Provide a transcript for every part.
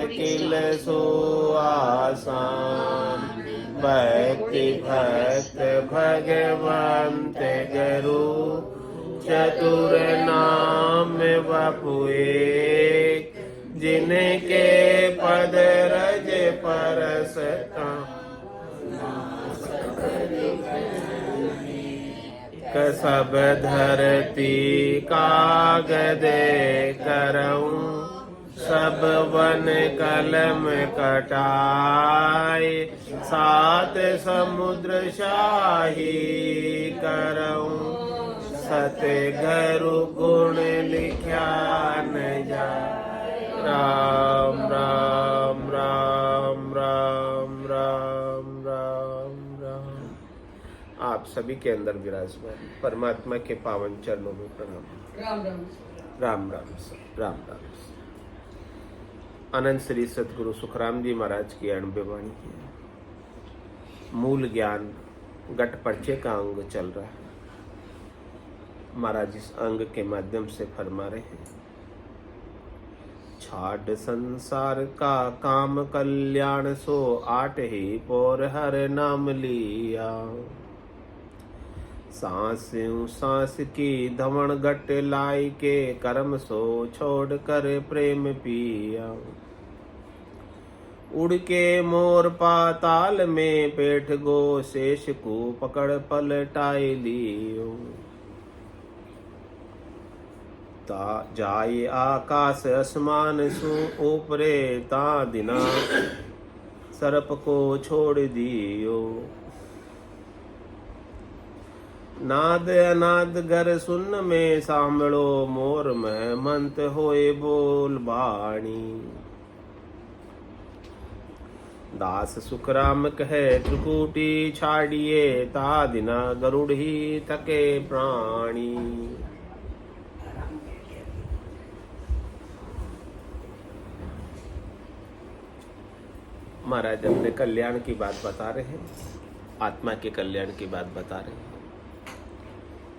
किल सो आसान। भक्ति भक्त भगवंत गुरु, चतुर नाम वपु एक। जिनके पद रज परस सब धरती कागद करऊं। सब वन कलम कटाए, सात समुद्र शाही करऊं। सत गुरु गुण लिख्या न जाए। राम राम राम राम राम राम राम। आप सभी के अंदर विराजमान परमात्मा के पावन चरणों में प्रणाम। राम राम राम राम राम राम। अनंत श्री सदगुरु सुखराम जी महाराज की अणुव्य वाणी है। मूल ज्ञान गट पर्चे का अंग चल रहा है। महाराज इस अंग के माध्यम से फरमा रहे हैं, छाड़ संसार का काम कल्याण सो, आठ ही पोर हर नाम लिया। सांस सांस की धवण घट लाई के, कर्म सो छोड़ कर प्रेम पिया। उड़ के मोर पाताल में पेठ गो, शेष को पकड़ पलटाई लियो। जाए आकाश आसमान सु ऊपरे, ता दिना सर्प को छोड़ दियो। नाद अनाद घर सुन में सांभळो, मोर में मंत होए बोल बाणी। दास सुखराम कहे त्रिकुटी छाड़िए, ता दिना गरुड़ ही थके प्राणी। महाराज अपने कल्याण की बात बता रहे हैं, आत्मा के कल्याण की बात बता रहे हैं,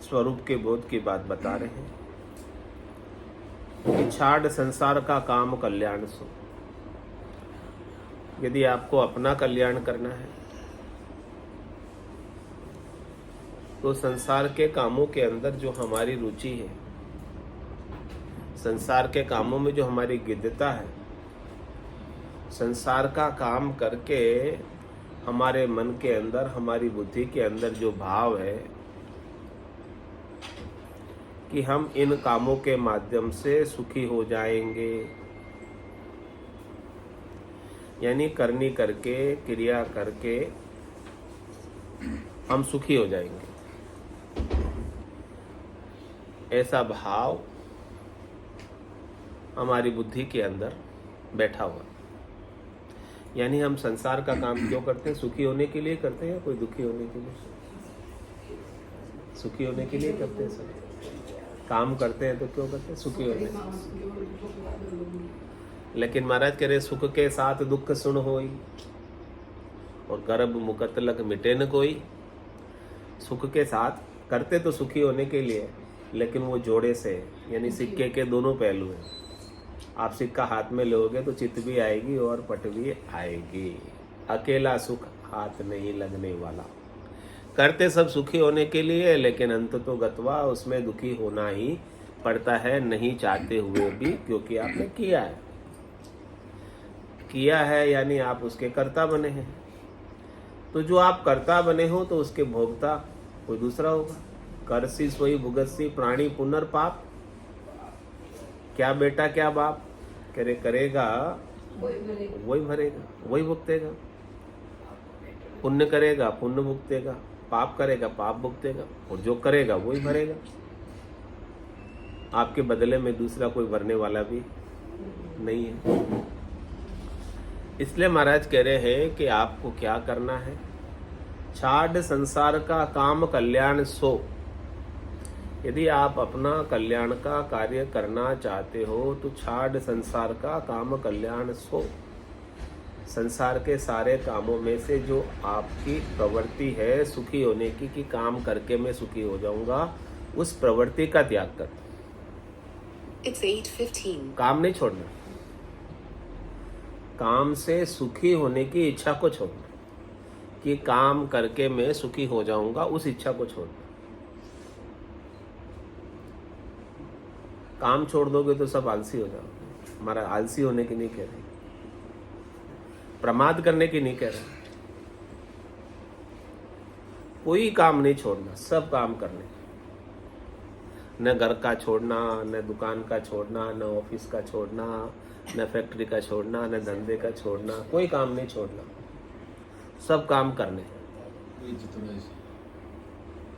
स्वरूप के बोध की बात बता रहे हैं कि छाड़ संसार का काम कल्याण सो। यदि आपको अपना कल्याण करना है तो संसार के कामों के अंदर जो हमारी रुचि है, संसार के कामों में जो हमारी गिद्धता है, संसार का काम करके हमारे मन के अंदर, हमारी बुद्धि के अंदर जो भाव है कि हम इन कामों के माध्यम से सुखी हो जाएंगे, यानी करनी करके, क्रिया करके हम सुखी हो जाएंगे, ऐसा भाव हमारी बुद्धि के अंदर बैठा हुआ। यानी हम संसार का काम क्यों करते हैं? सुखी होने के लिए करते हैं या कोई दुखी होने के लिए? सुखी होने के लिए करते हैं। सब काम करते हैं तो क्यों करते हैं? सुखी होने के लिए। लेकिन महाराज कह रहे, सुख के साथ दुख सुन होई, और गर्भ मुकतलक मिटे न कोई। सुख के साथ करते तो सुखी होने के लिए, लेकिन वो जोड़े से, यानी सिक्के के दोनों पहलू हैं। आप सिक्का हाथ में लोगे तो चित भी आएगी और पट भी आएगी। अकेला सुख हाथ नहीं लगने वाला। करते सब सुखी होने के लिए, लेकिन अंत तो गत्वा उसमें दुखी होना ही पड़ता है, नहीं चाहते हुए भी, क्योंकि आपने किया है। किया है यानी आप उसके कर्ता बने हैं। तो जो आप कर्ता बने हो तो उसके भोक्ता कोई दूसरा होगा। करसी सोई भुगतसी प्राणी पुनर्पाप। क्या बेटा क्या बाप करेगा वही भरेगा, वही भुगतेगा। पुण्य करेगा पुण्य भुगतेगा, पाप करेगा पाप भुगतेगा, और जो करेगा वही भरेगा। आपके बदले में दूसरा कोई भरने वाला भी नहीं है। इसलिए महाराज कह रहे हैं कि आपको क्या करना है। छाड़ संसार का काम कल्याण सो। यदि आप अपना कल्याण का कार्य करना चाहते हो तो छाड़ संसार का काम कल्याण सो। संसार के सारे कामों में से जो आपकी प्रवृत्ति है सुखी होने की, कि काम करके मैं सुखी हो जाऊंगा, उस प्रवृत्ति का त्याग कर। It's 8:15. काम नहीं छोड़ना। काम से सुखी होने की इच्छा को छोड़ना, कि काम करके मैं सुखी हो जाऊंगा, उस इच्छा को छोड़ना। काम छोड़ दोगे तो सब आलसी हो जाओगे। हमारा आलसी होने की नहीं कह रहे, प्रमाद करने की नहीं कह रहे। कोई काम नहीं छोड़ना, सब काम करने। न घर का छोड़ना, न दुकान का छोड़ना, न ऑफिस का छोड़ना, न फैक्ट्री का छोड़ना, न धंधे का छोड़ना, कोई काम नहीं छोड़ना, सब काम करने।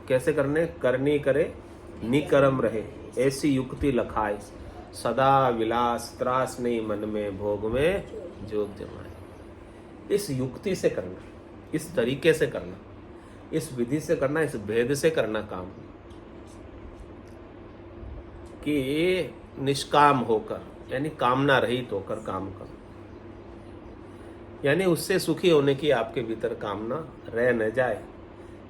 कैसे करने? करनी करे निकरम रहे, ऐसी युक्ति लखाए, सदा विलास त्रास नहीं मन में, भोग में जोग जमाए। इस युक्ति से करना, इस तरीके से करना, इस विधि से करना, इस भेद से करना काम, कि निष्काम होकर, यानी कामना रहित होकर काम करो। यानी उससे सुखी होने की आपके भीतर कामना रह न जाए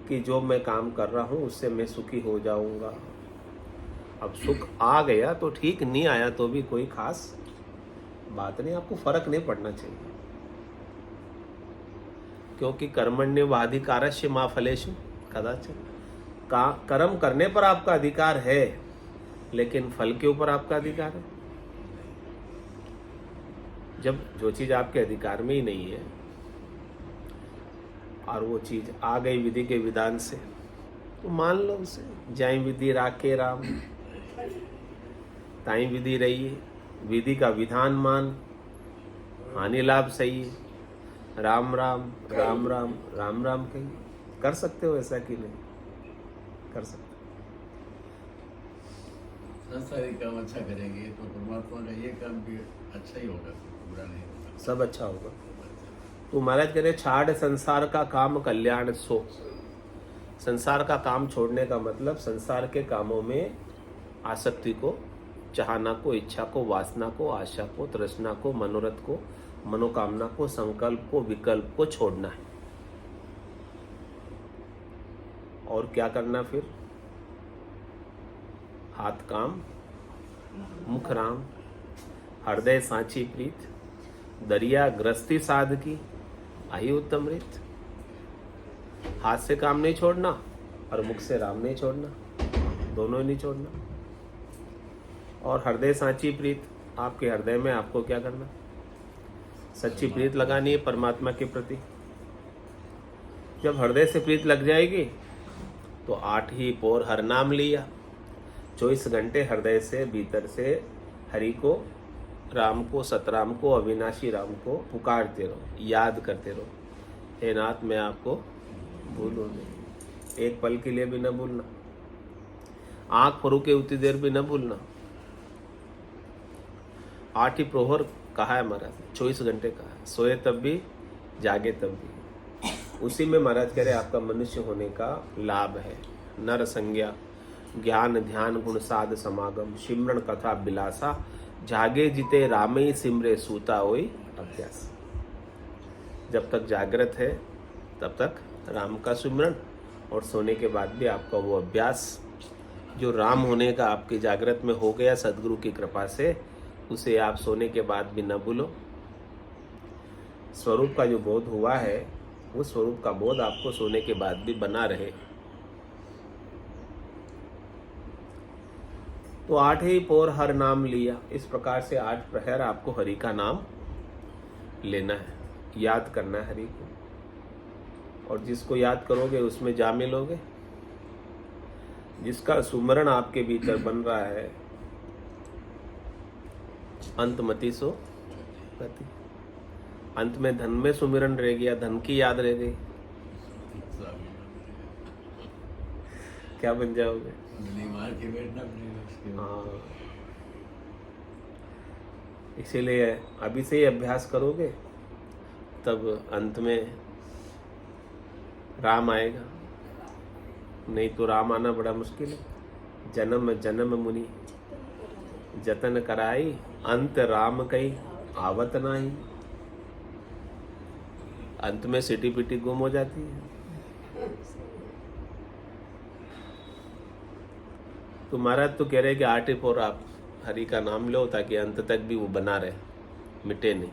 कि जो मैं काम कर रहा हूं उससे मैं सुखी हो जाऊंगा। अब सुख आ गया तो ठीक, नहीं आया तो भी कोई खास बात नहीं, आपको फर्क नहीं पड़ना चाहिए। क्योंकि कर्मण्येवाधिकारस्य मा फलेषु कदाचन, कर्म करने पर आपका अधिकार है, लेकिन फल के ऊपर आपका अधिकार है। जब जो चीज आपके अधिकार में ही नहीं है और वो चीज आ गई विधि के विधान से, तो मान लो उसे। जाई विधि राखे राम, ताई विधि रही है, विधि का विधान मान, हानि लाभ सही है, राम राम राम राम राम राम कहिए। कर सकते हो ऐसा कि नहीं? कर सकते। संसारिक काम अच्छा करेंगे तो परमात्मा का ये काम भी अच्छा ही होगा, बुरा नहीं होगा, सब अच्छा होगा। तो महाराज कह रहे छाड़ संसार का काम कल्याण सो। संसार का काम छोड़ने का मतलब संसार के कामों में आसक्ति को, चाहना को, इच्छा को, वासना को, आशा को, तृष्णा को, मनोरथ को, मनोकामना को, संकल्प को, विकल्प को छोड़ना है। और क्या करना फिर? हाथ काम, मुख राम, हृदय सांची प्रीत, दरिया ग्रस्ती साध की, आई उत्तम रीत। हाथ से काम नहीं छोड़ना और मुख से राम नहीं छोड़ना, दोनों ही नहीं छोड़ना। और हृदय सांची प्रीत, आपके हृदय में आपको क्या करना? सच्ची प्रीत लगानी है परमात्मा के प्रति। जब हृदय से प्रीत लग जाएगी तो 8 ही पोर हर नाम लिया, 24 घंटे हृदय से भीतर से हरि को, राम को, सतराम को, अविनाशी राम को पुकारते रहो, याद करते रहो। हे नाथ, मैं आपको भूलूं नहीं, एक पल के लिए भी न भूलना, आंख फरू के उतनी देर भी न भूलना। 8 ही प्रहर कहा है महाराज, 24 घंटे कहा है, सोए तब भी, जागे तब भी। उसी में महाराज कह रहे आपका मनुष्य होने का लाभ है। नर संज्ञा, ज्ञान ध्यान गुण साध समागम, सिमरण कथा बिलासा, जागे जिते रामे सिमरे सूता होई अभ्यास। जब तक जागृत है तब तक राम का सिमरण, और सोने के बाद भी आपका वो अभ्यास जो राम होने का आपके जागृत में हो गया सदगुरु की कृपा से, उसे आप सोने के बाद भी न भूलो। स्वरूप का जो बोध हुआ है, वो स्वरूप का बोध आपको सोने के बाद भी बना रहे। तो 8 ही पोर हर नाम लिया, इस प्रकार से 8 प्रहर आपको हरि का नाम लेना है, याद करना है हरि को। और जिसको याद करोगे उसमें जा मिलोगे। जिसका सुमरण आपके भीतर बन रहा है, अंतमति सो गति। अंत में धन में सुमिरन रह गया, धन की याद रह गई, क्या बन जाओगे? मार के बैठना पड़ेगा। हाँ, इसीलिए अभी से ही अभ्यास करोगे तब अंत में राम आएगा, नहीं तो राम आना बड़ा मुश्किल है। जन्म जन्म मुनि जतन कराई, अंत राम कई आवत नाही। अंत में सिटी पिटी गुम हो जाती है। तो महाराज तो कह रहे कि 8 ही पोर आप हरि का नाम लो ताकि अंत तक भी वो बना रहे, मिटे नहीं।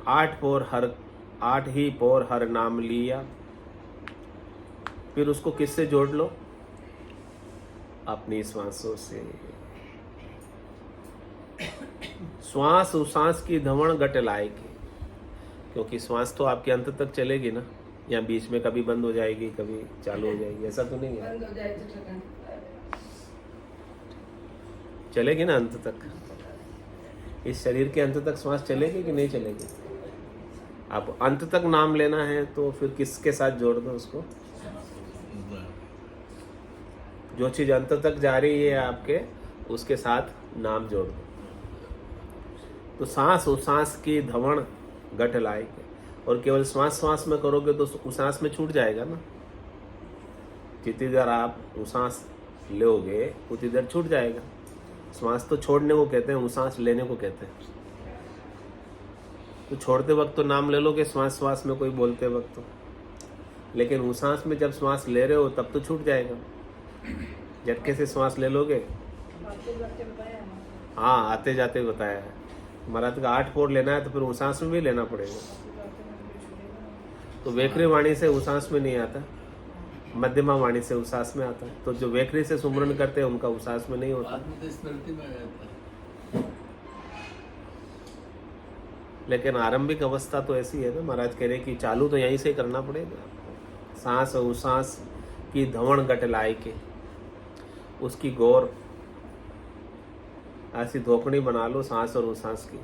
8 ही पोर हर नाम लिया। फिर उसको किससे जोड़ लो? अपनी श्वासों से। श्वास उश्वास की धवण गट लाएगी, क्योंकि श्वास तो आपके अंत तक चलेगी ना, या बीच में कभी बंद हो जाएगी कभी चालू हो जाएगी, ऐसा तो नहीं है। बंद हो जाए तो ठकान। चलेगी ना अंत तक। इस शरीर के अंत तक श्वास चलेगी कि नहीं चलेगी? आप अंत तक नाम लेना है तो फिर किसके साथ जोड़ दो उसको? जो चीज अंत तक जा रही है आपके, उसके साथ नाम जोड़ दो। तो सांस उश्वास की धवण गट लाएगी, और केवल श्वास श्वास में करोगे तो उश्वास में छूट जाएगा ना। जितनी देर आप उश्वास लोगे उतनी देर छूट जाएगा। श्वास तो छोड़ने को कहते हैं, उश्वास लेने को कहते हैं। तो छोड़ते वक्त तो नाम ले लोगे, श्वास श्वास में कोई बोलते वक्त तो, लेकिन उश्वास में जब श्वास ले रहे हो तब तो छूट जाएगा। झटके से श्वास ले लोगे। हाँ, आते जाते बताया है महाराज का 8 पोर लेना है तो फिर उश्वास में भी लेना पड़ेगा। तो वेखरी वाणी से उश्वास में नहीं आता, मध्यमा वाणी से उश्वास में आता है। तो जो वेखरी से सुमरन करते हैं उनका उश्वास में नहीं होता। स्मृति में रहता है। लेकिन आरंभिक अवस्था तो ऐसी है ना, महाराज कह रहे कि चालू तो यहीं से करना पड़ेगा। सांस और उश्वास की धवण गट लाई के उसकी गौर ऐसी धोकड़ी बना लो सांस और उश्वास की,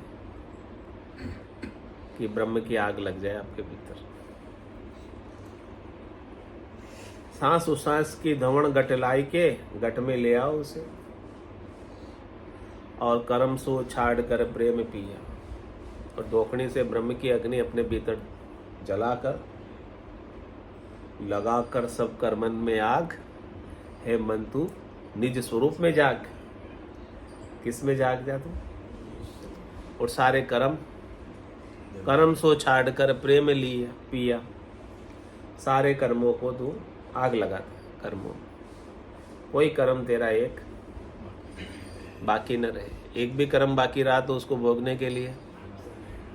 कि ब्रह्म की आग लग जाए आपके भीतर। सांस उश्वास की धवण गट लाई के गट में ले आओ उसे, और कर्म सो छाड़ कर प्रेम पिया। और धोकड़ी से ब्रह्म की अग्नि अपने भीतर जलाकर लगाकर सब कर मन में आग, हे मन तू निज स्वरूप में जाग। किस में जाग जा तू? और सारे कर्म सो छाड़ कर प्रेम लिया पिया। सारे कर्मों को तू आग लगा दे। कर्मों कोई कर्म तेरा एक बाकी न रहे। एक भी कर्म बाकी रहा तो उसको भोगने के लिए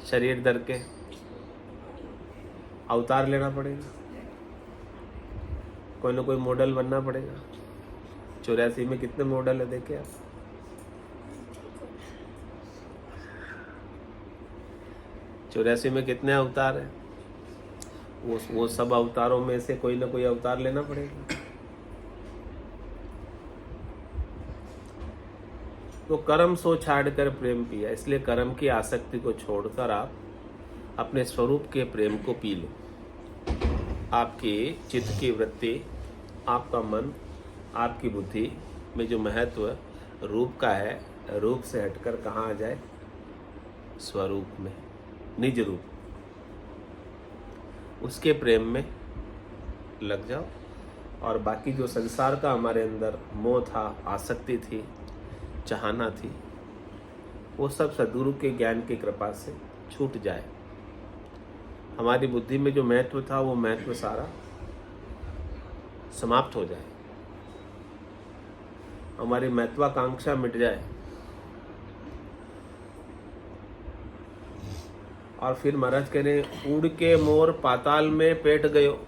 शरीर धर के अवतार लेना पड़ेगा, कोई ना कोई मॉडल बनना पड़ेगा। 84 में कितने मॉडल है देखे आप। चौरासी में कितने अवतार है? वो सब अवतारों में से कोई ना कोई अवतार लेना पड़ेगा। तो कर्म सो छाड़ कर प्रेम पिया, इसलिए कर्म की आसक्ति को छोड़कर आप अपने स्वरूप के प्रेम को पी लो। आपकी चित्त की वृत्ति, आपका मन, आपकी बुद्धि में जो महत्व रूप का है, रूप से हटकर कहाँ आ जाए? स्वरूप में, निज रूप। उसके प्रेम में लग जाओ, और बाकी जो संसार का हमारे अंदर मोह था, आसक्ति थी, चाहना थी, वो सब सद्गुरु के ज्ञान की कृपा से छूट जाए। हमारी बुद्धि में जो महत्व था वो महत्व सारा समाप्त हो जाए, हमारी महत्वाकांक्षा मिट जाए। और फिर महाराज कह रहे, उड़ के मोर पाताल में पेट गयो।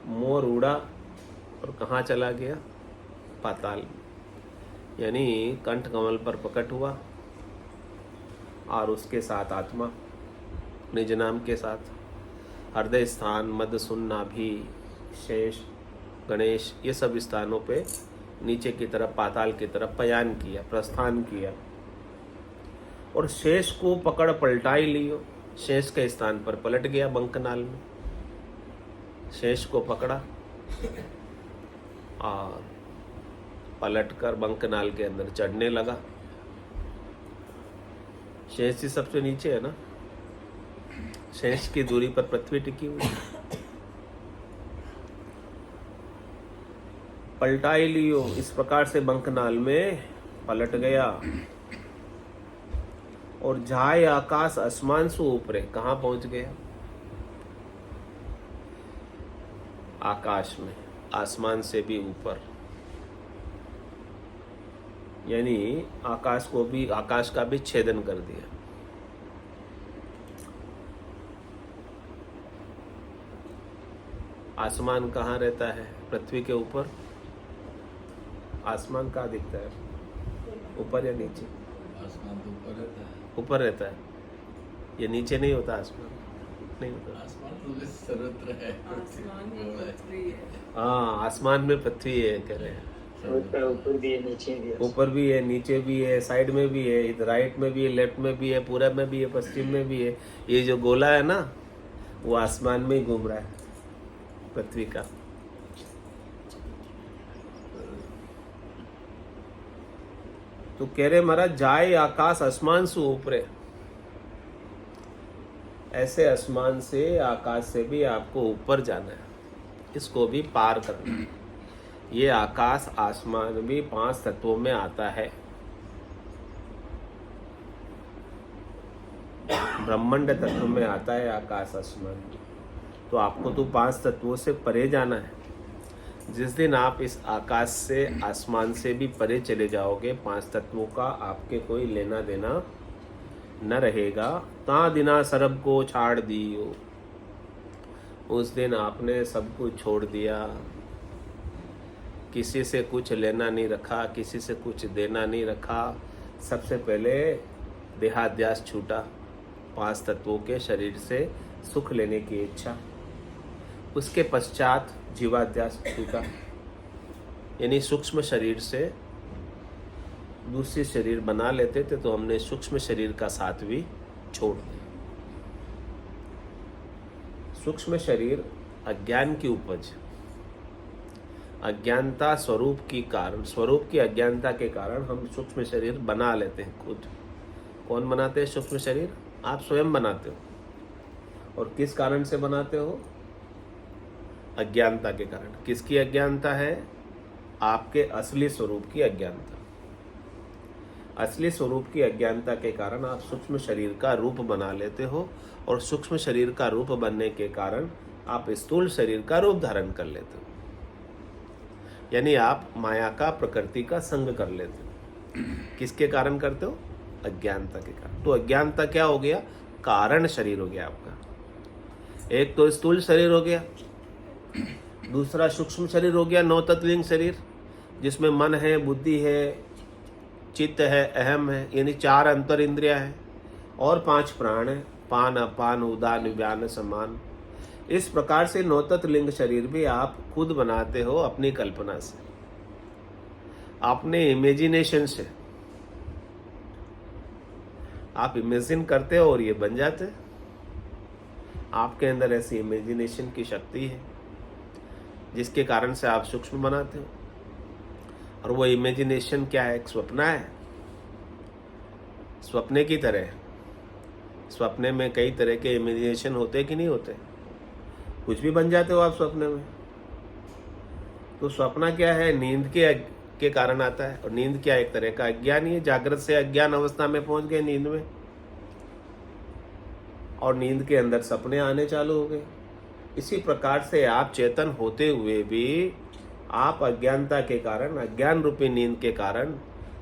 मोर उड़ा और कहाँ चला गया? पाताल में, यानी कंठ कमल पर प्रकट हुआ, और उसके साथ आत्मा निज नाम के साथ हृदय स्थान, मद सुन, नाभि, शेष, गणेश, ये सब स्थानों पे नीचे की तरफ पाताल की तरफ पयान किया, प्रस्थान किया। और शेष को पकड़ पलटाई लियो। शेष के स्थान पर पलट गया बंकनाल में। शेष को पकड़ा और पलटकर बंकनाल के अंदर चढ़ने लगा। शेष ही सबसे नीचे है ना, शेष की दूरी पर पृथ्वी टिकी हुई। पलटाई लियो, इस प्रकार से बंकनाल में पलट गया। और जाए आकाश आसमान से ऊपरे, कहाँ पहुंच गया? आकाश में, आसमान से भी ऊपर। यानी आकाश को भी, आकाश का भी छेदन कर दिया। आसमान कहाँ रहता है? पृथ्वी के ऊपर। आसमान कहाँ दिखता है? ऊपर या नीचे? आसमान तो ऊपर रहता है। ऊपर रहता है। ये नीचे नहीं होता आसमान? नहीं होता। आसमान तो सर्वत्र है। आसमान में पृथ्वी है। हाँ, आसमान में पृथ्वी है कह रहे हैं। ऊपर भी है, नीचे भी है। ऊपर भी है, नीचे भी है, साइड में भी है, इधर राइट में भी है, लेफ्ट में भी है, पूरब में भी है, पश्चिम में भी है। ये जो गोला है ना, वो आसमान में ही घूम रहा है, पृथ्वी का। तो कह रहे महाराज, जाए आकाश आसमान से ऊपरे। ऐसे आसमान से, आकाश से भी आपको ऊपर जाना है, इसको भी पार करना है। ये आकाश आसमान भी 5 तत्वों में आता है। ब्रह्मांड तत्व में आता है आकाश आसमान। तो आपको तो 5 तत्वों से परे जाना है। जिस दिन आप इस आकाश से, आसमान से भी परे चले जाओगे, 5 तत्वों का आपके कोई लेना देना न रहेगा। ता दिना सरब को छाड़ दियो। उस दिन आपने सब कुछ छोड़ दिया, किसी से कुछ लेना नहीं रखा, किसी से कुछ देना नहीं रखा। सबसे पहले देहाध्यास छूटा, 5 तत्वों के शरीर से सुख लेने की इच्छा। उसके पश्चात जीवाध्यास छूटा, यानी सूक्ष्म शरीर से दूसरी शरीर बना लेते थे, तो हमने सूक्ष्म शरीर का साथ भी छोड़ दिया। सूक्ष्म शरीर अज्ञान की उपज, अज्ञानता स्वरूप की कारण, स्वरूप की अज्ञानता के कारण हम सूक्ष्म शरीर बना लेते हैं खुद। कौन बनाते हैं सूक्ष्म शरीर? आप स्वयं बनाते हो। और किस कारण से बनाते हो? अज्ञानता के कारण। किसकी अज्ञानता है? आपके असली स्वरूप की अज्ञानता। असली स्वरूप की अज्ञानता के कारण आप सूक्ष्म शरीर का रूप बना लेते हो, और सूक्ष्म शरीर का रूप बनने के कारण आप स्थूल शरीर का रूप धारण कर लेते हो। यानी आप माया का, प्रकृति का संग कर लेते हो। किसके कारण करते हो? अज्ञानता के कारण। तो अज्ञानता क्या हो गया? कारण शरीर हो गया आपका। एक तो स्थूल शरीर हो गया, दूसरा सूक्ष्म शरीर हो गया, 9 तत्वलिंग शरीर, जिसमें मन है, बुद्धि है, चित्त है, अहम है, यानी 4 अंतर इंद्रिया है, और 5 प्राण है, पान, अपान, उदान, व्यान, समान। इस प्रकार से 9 तत्वलिंग शरीर भी आप खुद बनाते हो अपनी कल्पना से, अपने इमेजिनेशन से। आप इमेजिन करते हो और ये बन जाते हैं। आपके अंदर ऐसी इमेजिनेशन की शक्ति है, जिसके कारण से आप सूक्ष्म बनाते हो। और वो इमेजिनेशन क्या है? एक स्वप्न है, स्वप्ने की तरह। स्वप्ने में कई तरह के इमेजिनेशन होते कि नहीं होते? कुछ भी बन जाते हो आप स्वप्ने में। तो स्वप्न क्या है? नींद के कारण आता है। और नींद क्या? एक तरह का अज्ञान ही है। जागृत से अज्ञान अवस्था में पहुंच गए नींद में, और नींद के अंदर सपने आने चालू हो गए। इसी प्रकार से आप चेतन होते हुए भी आप अज्ञानता के कारण, अज्ञान रूपी नींद के कारण,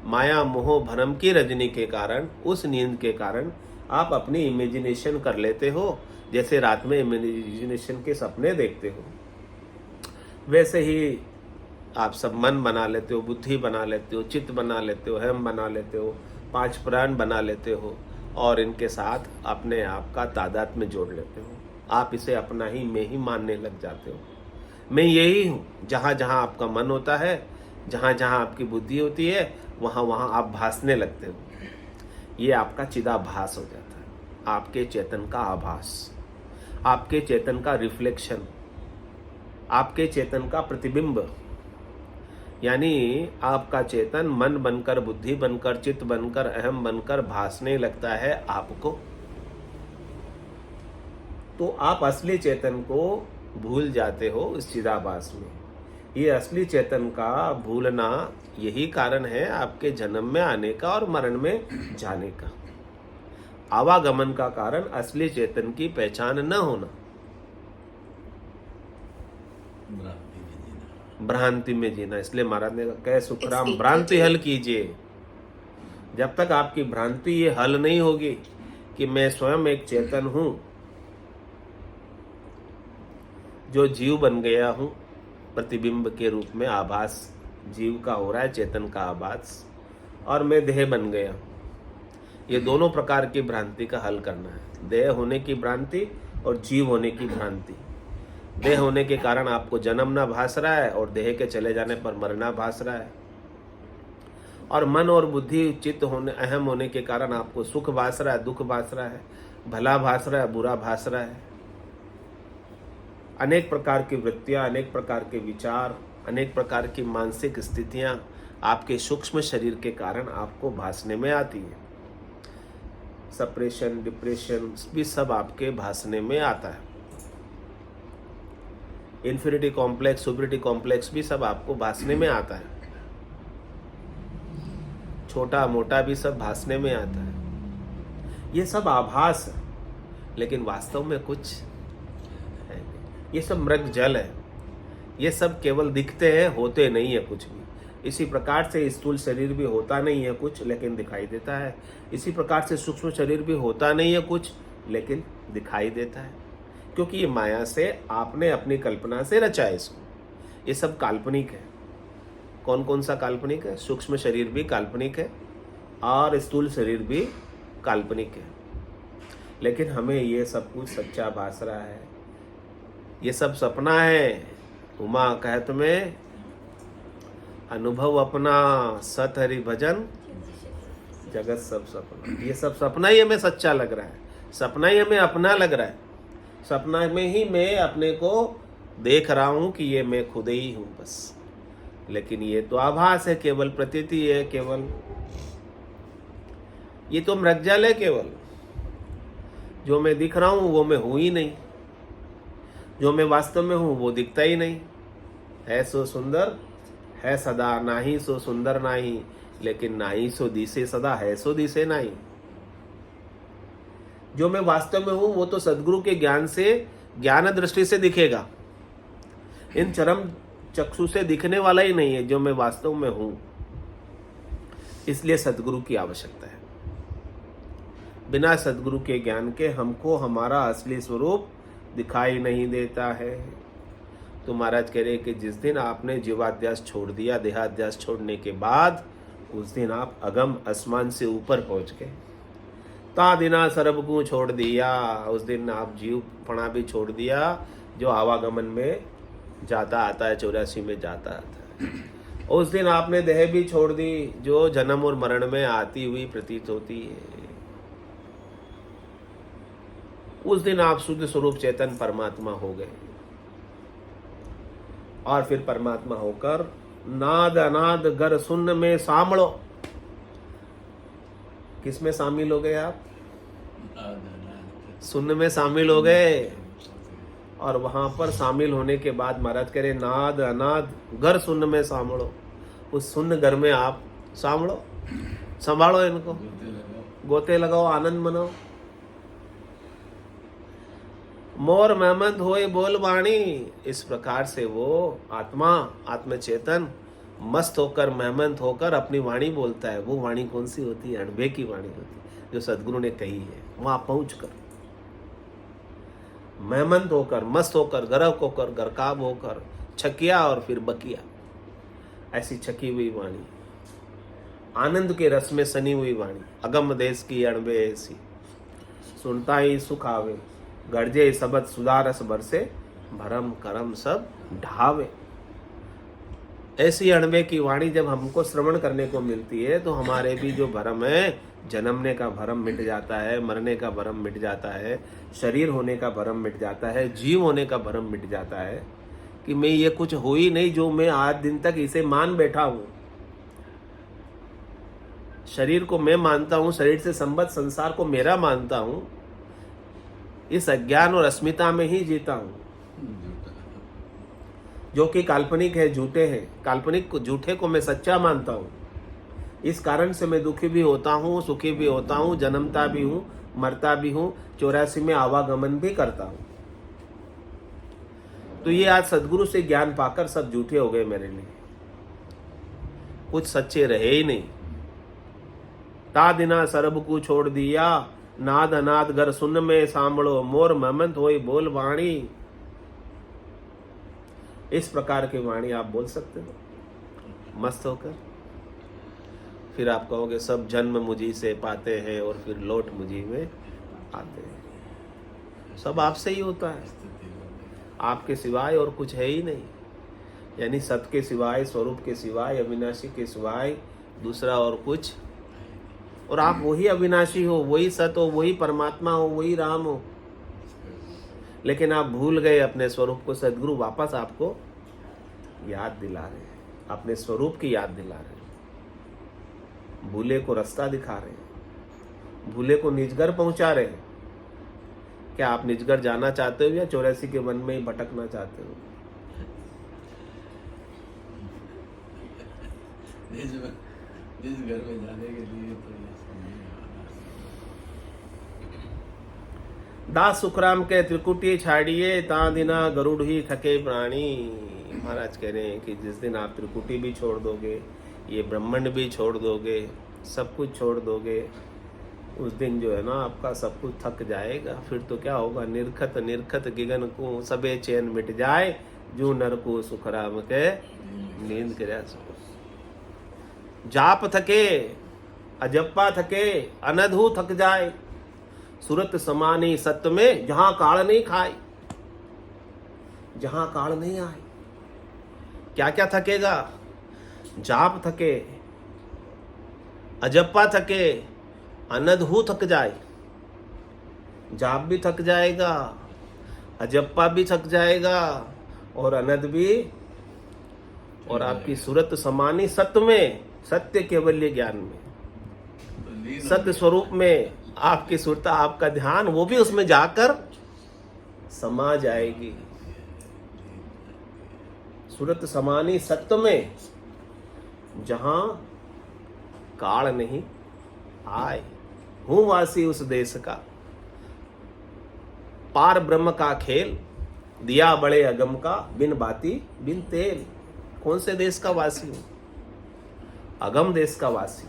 माया मोह भ्रम की रजनी के कारण, उस नींद के कारण आप अपनी इमेजिनेशन कर लेते हो। जैसे रात में इमेजिनेशन के सपने देखते हो, वैसे ही आप सब मन बना लेते हो, बुद्धि बना लेते हो, चित्त बना लेते हो, हम बना लेते हो, 5 प्राण बना लेते हो, और इनके साथ अपने आप का तादाद में जोड़ लेते हो। आप इसे अपना ही मैं ही मानने लग जाते हो। मैं यही हूँ। जहाँ जहाँ आपका मन होता है, जहाँ जहाँ आपकी बुद्धि होती है, वहाँ वहाँ आप भासने लगते हो। ये आपका चिदाभास हो जाता है, आपके चेतन का आभास, आपके चेतन का रिफ्लेक्शन, आपके चेतन का प्रतिबिंब। यानी आपका चेतन मन बनकर, बुद्धि बनकर, चित्त बनकर, अहम बनकर भासने लगता है आपको। तो आप असली चेतन को भूल जाते हो इस चिदाभास में। ये असली चेतन का भूलना यही कारण है आपके जन्म में आने का और मरण में जाने का। आवागमन का कारण असली चेतन की पहचान न होना, भ्रांति में जीना। भ्रांति में जीना। इसलिए महाराज ने कहा, सुखराम भ्रांति हल कीजिए। जब तक आपकी भ्रांति ये हल नहीं होगी कि मैं स्वयं एक चेतन हूं, जो जीव बन गया हूं, प्रतिबिंब के रूप में आभास जीव का हो रहा है, चेतन का आभास, और मैं देह बन गया हूं। ये दोनों प्रकार की भ्रांति का हल करना है, देह होने की भ्रांति और जीव होने की भ्रांति। देह होने के कारण आपको जन्मना भास रहा है और देह के चले जाने पर मरना भास रहा है, और मन और बुद्धि चित्त होने अहम होने के कारण आपको सुख भास रहा है, दुख भास रहा है, भला भास रहा है, बुरा भास रहा है। अनेक प्रकार की वृत्तियां, अनेक प्रकार के विचार, अनेक प्रकार की मानसिक स्थितियां आपके सूक्ष्म शरीर के कारण आपको भासने में आती है। सप्रेशन, डिप्रेशन भी सब आपके भासने में आता है। इन्फिनिटी कॉम्प्लेक्स, सुपरिटी कॉम्प्लेक्स भी सब आपको भासने में आता है। छोटा मोटा भी सब भासने में आता है। ये सब आभास है, लेकिन वास्तव में कुछ है नहीं। ये सब मृग जल है, ये सब केवल दिखते हैं, होते नहीं है कुछ भी। इसी प्रकार से स्थूल शरीर भी होता नहीं है कुछ, लेकिन दिखाई देता है। इसी प्रकार से सूक्ष्म शरीर भी होता नहीं है कुछ, लेकिन दिखाई देता है, क्योंकि ये माया से आपने अपनी कल्पना से रचा है इसको। ये सब काल्पनिक है। कौन कौन सा काल्पनिक है? सूक्ष्म शरीर भी काल्पनिक है और स्थूल शरीर भी काल्पनिक है, लेकिन हमें ये सब कुछ सच्चा भास रहा है। ये सब सपना है। उमा कहत में अनुभव अपना, सत हरि भजन जगत सब सपना। ये सब सपना ही हमें सच्चा लग रहा है, सपना ही हमें अपना लग रहा है। सपना में ही मैं अपने को देख रहा हूं कि ये मैं खुद ही हूं बस, लेकिन ये तो आभास है, केवल प्रतीति है, केवल ये तो मृगजल है। केवल जो मैं दिख रहा हूं वो मैं हूं ही नहीं, जो मैं वास्तव में हूं वो दिखता ही नहीं। है सो सुंदर है सदा, नाही सो सुंदर नाही, लेकिन नाही सो दिसे सदा, है सो दिसे नहीं। जो मैं वास्तव में हूं वो तो सद्गुरु के ज्ञान से, ज्ञान दृष्टि से दिखेगा, इन चरम चक्षु से दिखने वाला ही नहीं है जो मैं वास्तव में हूं। इसलिए सद्गुरु की आवश्यकता है। बिना सद्गुरु के ज्ञान के हमको हमारा असली स्वरूप दिखाई नहीं देता है। तो महाराज कह रहे कि जिस दिन आपने जीवाध्यास छोड़ दिया, देहाध्यास छोड़ने के बाद, उस दिन आप अगम आसमान से ऊपर पहुंच गए। ता दिना सरब को छोड़ दिया, उस दिन आप जीव पणा भी छोड़ दिया जो आवागमन में जाता आता है, 84 में जाता आता है। उस दिन आपने देह भी छोड़ दी जो जन्म और मरण में आती हुई प्रतीत होती है। उस दिन आप शुद्ध स्वरूप चेतन परमात्मा हो गए, और फिर परमात्मा होकर नाद अनाद गर सुन्न में सामलो। किस में शामिल हो गए आप? सुन्न में शामिल हो गए। और वहां पर शामिल होने के बाद महाराज कह रहे नाद अनाद घर सुन्न में सामलो। उस सुन्न घर में आप सामलो, संभालो इनको, गोते लगाओ, आनंद मनाओ। मोर महमद होए बोल वाणी। इस प्रकार से वो आत्मा, आत्मचेतन मस्त होकर, महमद होकर अपनी वाणी बोलता है। वो वाणी कौन सी होती है? अणबे की वाणी होती है, जो सदगुरु ने कही है। वहां पहुंचकर महमद होकर, मस्त होकर, गरक होकर, गरकाब होकर, छकिया और फिर बकिया, ऐसी छकी हुई वाणी, आनंद के रस में सनी हुई वाणी। अगम देश की अणबे ऐसी, सुनता ही सुख आवे, गर्जे सबद सुधारस बरसे, भरम करम सब ढावे। ऐसी अणबे की वाणी जब हमको श्रवण करने को मिलती है तो हमारे भी जो भरम है, जन्मने का भरम मिट जाता है, मरने का भरम मिट जाता है, शरीर होने का भरम मिट जाता है, जीव होने का भरम मिट जाता है कि मैं ये कुछ हो ही नहीं जो मैं आज दिन तक इसे मान बैठा हूं। शरीर को मैं मानता हूं, शरीर से संबद्ध संसार को मेरा मानता हूं। इस अज्ञान और अस्मिता में ही जीता हूं, जो कि काल्पनिक है, झूठे हैं। काल्पनिक को, झूठे को मैं सच्चा मानता हूं। इस कारण से मैं दुखी भी होता हूं, सुखी भी होता हूं, जन्मता भी हूं, मरता भी हूं, 84 में आवागमन भी करता हूं। तो ये आज सदगुरु से ज्ञान पाकर सब झूठे हो गए मेरे लिए, कुछ सच्चे रहे ही नहीं। ता दिना सरब को छोड़ दिया, नाद अनाद घर सुन में सांभळो, मोर महमंत होई बोल वाणी। इस प्रकार की वाणी आप बोल सकते हो मस्त होकर। फिर आप कहोगे सब जन्म मुझी से पाते हैं और फिर लौट मुझी में आते हैं। सब आपसे ही होता है, आपके सिवाय और कुछ है ही नहीं। यानी सत के सिवाय, स्वरूप के सिवाय, अविनाशी के सिवाय दूसरा और कुछ। और आप वही अविनाशी हो, वही सत हो, वही परमात्मा हो, वही राम हो। लेकिन आप भूल गए अपने स्वरूप को। सदगुरु वापस आपको याद दिला रहे हैं, अपने स्वरूप की याद दिला रहे हैं, भूले को रास्ता दिखा रहे हैं, भूले को निजगर पहुंचा रहे हैं। क्या आप निजगर जाना चाहते हो या 84 के वन में ही भटकना चाहते हो? जिस घर में जाने के लिए तो ये दास सुखराम के त्रिकुटी छाड़िए, ता दिना गरुड़ ही थके प्राणी। महाराज कह रहे हैं कि जिस दिन आप त्रिकुटी भी छोड़ दोगे, ये ब्रह्मांड भी छोड़ दोगे, सब कुछ छोड़ दोगे, उस दिन जो है ना आपका सब कुछ थक जाएगा। फिर तो क्या होगा, निरखत निरखत गिगन को सबे चैन मिट जाए, जू नर को सुखराम के नींद गिरा सो। जाप थके, अजप्पा थके, अनधु थक जाए, सुरत समानी सत्य में जहां काल नहीं खाए, जहां काल नहीं आए। क्या क्या थकेगा? जाप थके, अजप्पा थके, अनधु थक जाए। जाप भी थक जाएगा, अजप्पा भी थक जाएगा और अनद भी। और आपकी सूरत समानी सत्य में, सत्य केवल्य ज्ञान में, सत्य स्वरूप में आपकी सुरता, आपका ध्यान, वो भी उसमें जाकर समा जाएगी। सूरत समानी सत्य में जहां काल नहीं आए। हूं वासी उस देश का, पार ब्रह्म का खेल, दिया बड़े अगम का, बिन बाती बिन तेल। कौन से देश का वासी हूं? अगम देश का वासी,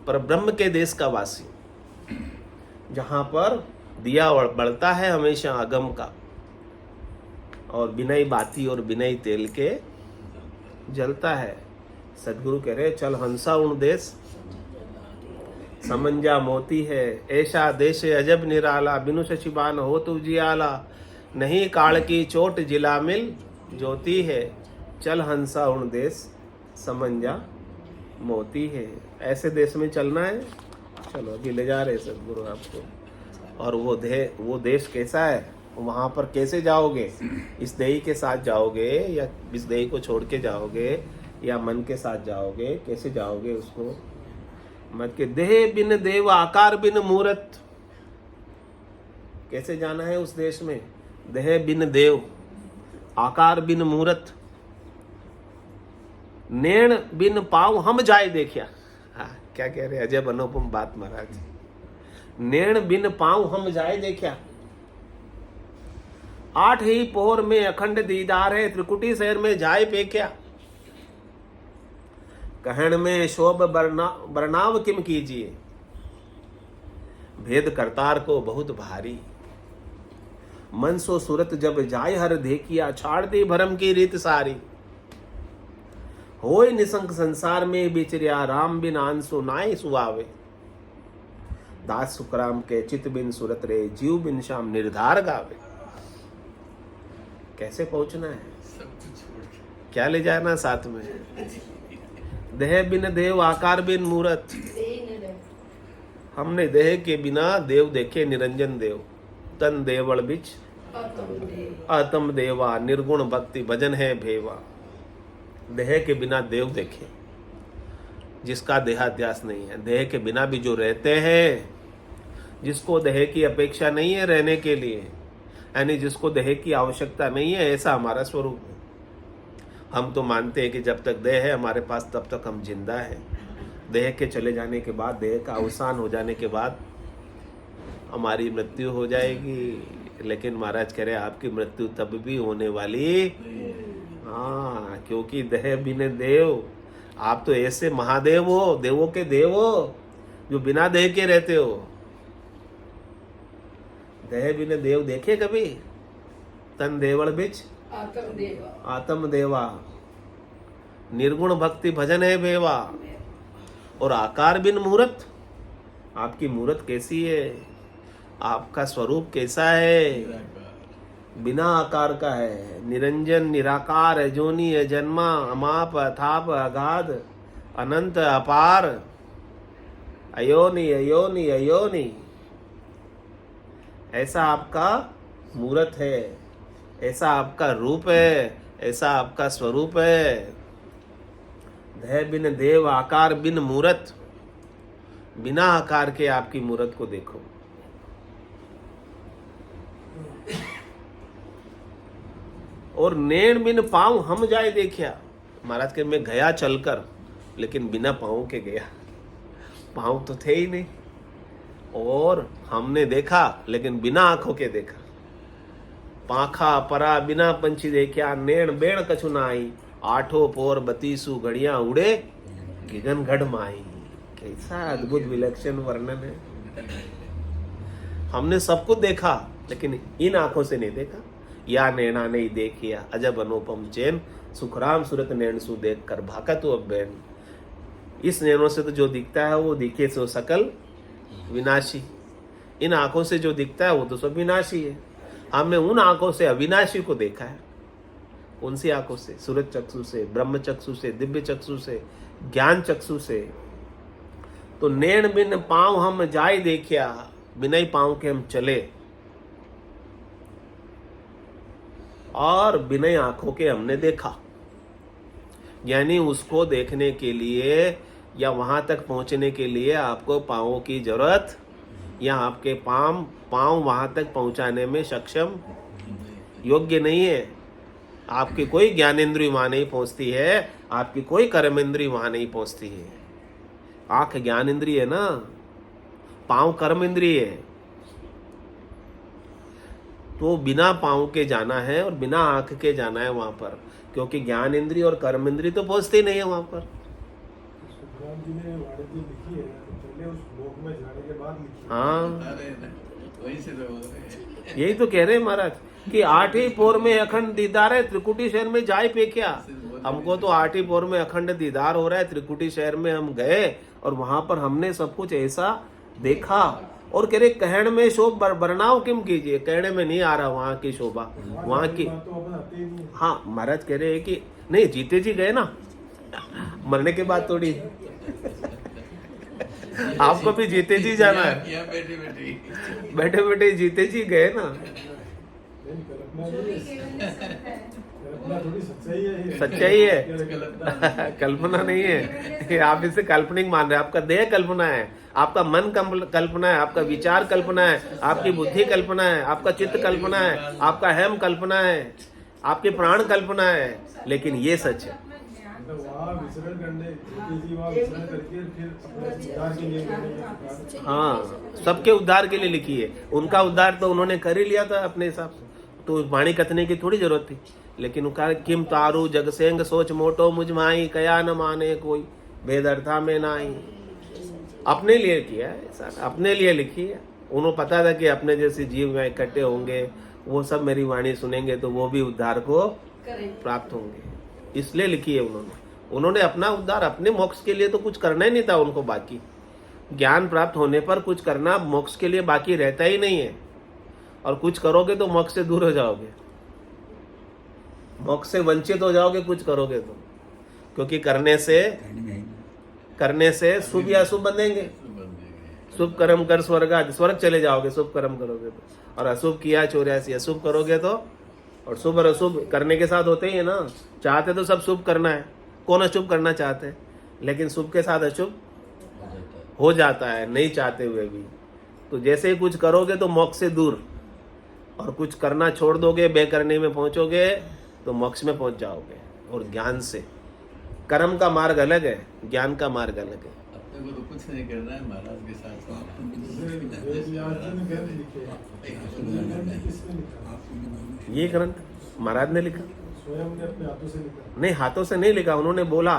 पर ब्रह्म के देश का वासी, जहां पर दिया बढ़ता है हमेशा अगम का, और बिना बाती और बिना तेल के जलता है। सदगुरु कह रहे चल हंसा उन देश, समंजा मोती है, ऐसा देश अजब निराला, बिनु शशिबान हो तू जियाला, नहीं काल की चोट जिला मिल ज्योति है, चल हंसा उन देश समंजा मोती है। ऐसे देश में चलना है। चलो अभी ले जा रहे सदगुरु आपको। और वो देश कैसा है, वहां पर कैसे जाओगे? इस देही के साथ जाओगे या इस देही को छोड़ के जाओगे या मन के साथ जाओगे? कैसे जाओगे उसको मत के। देह बिन देव आकार बिन मूरत, कैसे जाना है उस देश में? देह बिन देव आकार बिन मूरत, नैण बिन पाँव हम जाए देखिया। हाँ, क्या कह रहे अजब अनुपम बात महाराज। नैण बिन पाँव हम जाए देखिया, 8 ही पोहर में अखंड दीदार है, त्रिकुटी शहर में जाए पेख्या, कहन में शोभ बरनाव किम कीजिए, भेद करतार को बहुत भारी, मन सो सूरत जब जाय हर देखिया, छाड़ दी भरम की रीत सारी, होय निसंक संसार में बिचरिया, राम बिन आंसू नाय सुआवे, दास सुखराम के चित बिन सुरत रे, जीव बिन श्याम निर्धार गावे। कैसे पहुंचना है? सब कुछ छोड़ के क्या ले जाना साथ में? देह बिन देव आकार बिन मूरत, हमने देह के बिना देव देखे निरंजन देव, तन देवल बिच आत्म देवा, निर्गुण भक्ति भजन है भेवा। देह के बिना देव देखे, जिसका देहाध्यास नहीं है, देह के बिना भी जो रहते हैं, जिसको देह की अपेक्षा नहीं है रहने के लिए, यानी जिसको देह की आवश्यकता नहीं है, ऐसा हमारा स्वरूप है। हम तो मानते हैं कि जब तक देह है हमारे पास तब तक हम जिंदा हैं। देह के चले जाने के बाद, देह का अवसान हो जाने के बाद हमारी मृत्यु हो जाएगी। लेकिन महाराज कह रहे आपकी मृत्यु तब भी होने वाली, हाँ, क्योंकि देह बिन देव आप तो ऐसे महादेव हो, देवों के देव हो, जो बिना देह के रहते हो। देह बिना देव देखे कभी? तन देवल बिच आत्म देवा, निर्गुण भक्ति भजन है बेवा। और आकार बिन मूरत, आपकी मूरत कैसी है, आपका स्वरूप कैसा है? बिना आकार का है, निरंजन निराकार है, जोनी है, जन्मा, अमाप, अथाप, अगाध, अनंत, अपार, अयोनि अयोनि अयोनि। ऐसा आपका मूरत है, ऐसा आपका रूप है, ऐसा आपका स्वरूप है। देह बिन देव, आकार बिन मूरत। बिना आकार के आपकी मूरत को देखो। और नैण बिन पाँव हम जाए देखिया। महाराज के मैं गया चलकर, लेकिन बिना पाँव के गया। पाँव तो थे ही नहीं। और हमने देखा, लेकिन बिना आंखों के देखा। पाखा परा बिना पंछी देखिया, नैण बेण कछु नाई। आठों पोर बतीसु घड़ियां उड़े, गिगन गढ़ माई। कैसा अद्भुत विलक्षण वर्णन है। हमने सब कुछ देखा, लेकिन इन आंखों से नहीं देखा। या नैना नहीं देखिया, अजब अनुपम चैन, सुखराम सूरत नैन सु देख कर भाकत अब बैन। इस नैनों से तो जो दिखता है वो दिखे सो सकल विनाशी। इन आंखों से जो दिखता है वो तो सब विनाशी है। हमने उन आंखों से अविनाशी को देखा है। कौन सी आंखों से? सूरज चक्षु से, ब्रह्म चक्षु से, दिव्य चक्षु से, ज्ञान चक्षु से। तो नैण बिन पाँव हम जाय देखिया, बिना ही पाँव के हम चले, और बिना ही आंखों के हमने देखा। यानी उसको देखने के लिए या वहां तक पहुंचने के लिए आपको पाँवों की जरूरत, या आपके पाँव वहां तक पहुंचाने में सक्षम योग्य नहीं है। आपकी कोई ज्ञानेंद्रिय वहां नहीं पहुंचती है, आपकी कोई कर्मेंद्रिय वहां नहीं पहुंचती है। आंख ज्ञानेंद्रिय है ना, पाँव कर्मेंद्रिय है। तो बिना पाँव के जाना है और बिना आंख के जाना है वहां पर, क्योंकि ज्ञान इंद्रिय और कर्म इंद्रिय तो पहुंचते ही नहीं है वहां पर। सुखराम जी ने वाणी लिखी है, तो पहले उस लोक में जाने के बाद लिखी है। हाँ, वहीं से तो बोल रहे हैं। यही तो कह रहे हैं महाराज कि आठवीं पोर में अखंड दीदार है, त्रिकुटी शहर में जाए पे क्या। हमको तो आठवीं पोर में अखंड दीदार हो रहा है, त्रिकुटी शहर में हम गए और वहां पर हमने सब कुछ ऐसा देखा। और कह रहे कहण में शोभ बरनाव किम कीजिए, कहने में नहीं आ रहा वहां की शोभा, वहां की। हाँ, महाराज कह रहे हैं कि नहीं, जीते जी गए ना, मरने के बाद थोड़ी। आपको भी जीते जी जाना है, बैठे बैठे जीते जी गए ना। सच्चाई है, कल्पना नहीं है। आप इसे काल्पनिक मान रहे हैं। आपका देह कल्पना है, आपका मन कल्पना है, आपका विचार कल्पना है, आपकी बुद्धि कल्पना है, आपका चित्त कल्पना है, आपका हेम कल्पना है, आपके प्राण कल्पना है, लेकिन ये सच है। हाँ, सबके उद्धार के लिए लिखी है। उनका उद्धार तो उन्होंने कर ही लिया था अपने हिसाब से, तो वाणी कथने की थोड़ी जरूरत थी। लेकिन वो कहा किम तारू जगसेंग सोच मोटो मुझमाई, कया न माने कोई भेद अर्था में नाई। अपने लिए किया है ऐसा, अपने लिए लिखी है। उन्होंने पता था कि अपने जैसे जीव में इकट्ठे होंगे, वो सब मेरी वाणी सुनेंगे तो वो भी उद्धार को प्राप्त होंगे, इसलिए लिखी है उन्होंने अपना उद्धार, अपने मोक्ष के लिए तो कुछ करना ही नहीं था उनको। बाकी ज्ञान प्राप्त होने पर कुछ करना मोक्ष के लिए बाकी रहता ही नहीं है। और कुछ करोगे तो मोक्ष से दूर हो जाओगे, मोक्ष से वंचित हो जाओगे कुछ करोगे तो, क्योंकि करने से शुभ या अशुभ बनेंगे। शुभ कर्म कर स्वर्ग चले जाओगे शुभ कर्म करोगे तो, और अशुभ किया 84, अशुभ करोगे तो। और शुभ और अशुभ करने के साथ होते ही है ना। चाहते तो सब शुभ करना है, कौन अशुभ करना चाहते हैं, लेकिन शुभ के साथ अशुभ हो जाता है नहीं चाहते हुए भी। तो जैसे ही कुछ करोगे तो मोक्ष से दूर, और कुछ करना छोड़ दोगे, बेकरने में पहुंचोगे तो मोक्ष में पहुंच जाओगे। और ज्ञान से, कर्म का मार्ग अलग है, ज्ञान का मार्ग अलग है। अपने को तो कुछ नहीं करना है, महाराज के साथ ये ग्रंथ महाराज ने लिखा, स्वयं ने अपने हाथों से लिखा। नहीं हाथों से नहीं लिखा, उन्होंने बोला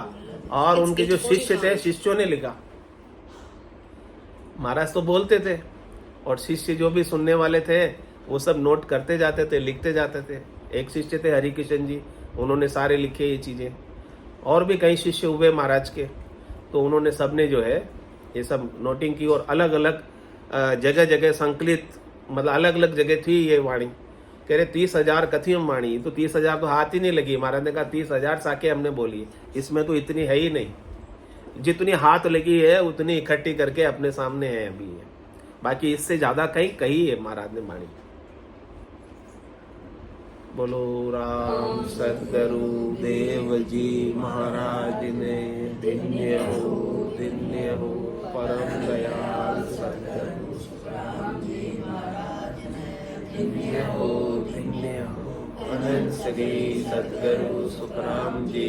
और उनके जो शिष्य थे, शिष्यों ने लिखा। महाराज तो बोलते थे और शिष्य जो भी सुनने वाले थे वो सब नोट करते जाते थे, लिखते जाते थे। एक शिष्य थे हरिकिशन जी, उन्होंने सारे लिखे ये चीजें। और भी कई शिष्य हुए महाराज के, तो उन्होंने सबने जो है ये सब नोटिंग की और अलग अलग जगह जगह संकलित, मतलब अलग अलग जगह थी ये वाणी। कह रहे 30,000 कथियम वाणी, तो 30,000 तो हाथ ही नहीं लगी। महाराज ने कहा 30,000 साके हमने बोली, इसमें तो इतनी है ही नहीं। जितनी हाथ लगी है उतनी इकट्ठी करके अपने सामने है अभी है, बाकी इससे ज्यादा कहीं कही है महाराज ने वाणी। बोलो राम सतगुरु देव जी महाराज ने धन्य हो परम दयाल सतगुरु धन्य हो अनंत श्री सतगुरु सुखराम जी